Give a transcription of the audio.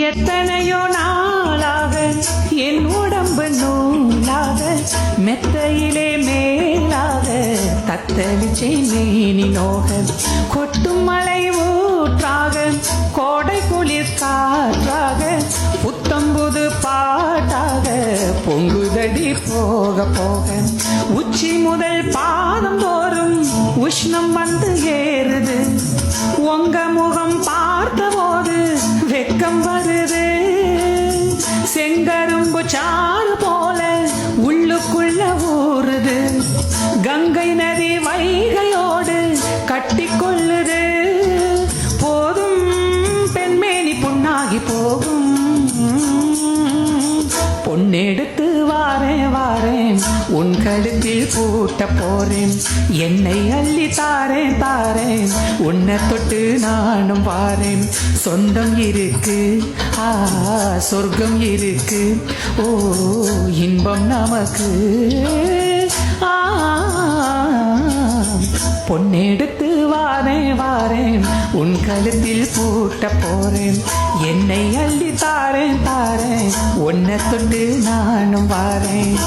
எத்தனையோ நாளாக என் உடம்பு நூலாக மெத்தையிலே மேலாக தத்தளிச்சே மேனி நோக கொட்டும் மலை ஊற்றாக கோடை குளிர் காற்றாக புத்தம்புது பாட்டாக பொங்குதடி போக போக உச்சி முதல் பாதம் தோறும் உஷ்ணம் வந்து ஏறுது உங்க முகம் பார்த்த போது வெக்கம் வருது செங்கரும்பு சாறு போல உள்ளுக்குள்ள ஊறுது கங்கை நதி வைகையோடு கட்டி கொள்ளுது போதும் பெண்மேனி பொன்னாகி போகும் பொன்னெடுத்து வாரேன் வாரேன் உன் கழுத்தில் பூட்ட போறேன் என்னை அள்ளி தாரேன் தாரேன் உன்னை தொட்டு நானும் வாரேன் சொந்தம் இருக்கு சொர்க்கம் இருக்கு ஓ இன்பம் நமக்கு பொன்னெடுத்து வாரேன் வாரேன் உன் கழுத்தில் பூட்ட போறேன் என்னை அள்ளி தாரேன் தாரேன் உன்னை தொட்டு நானும் வாரேன்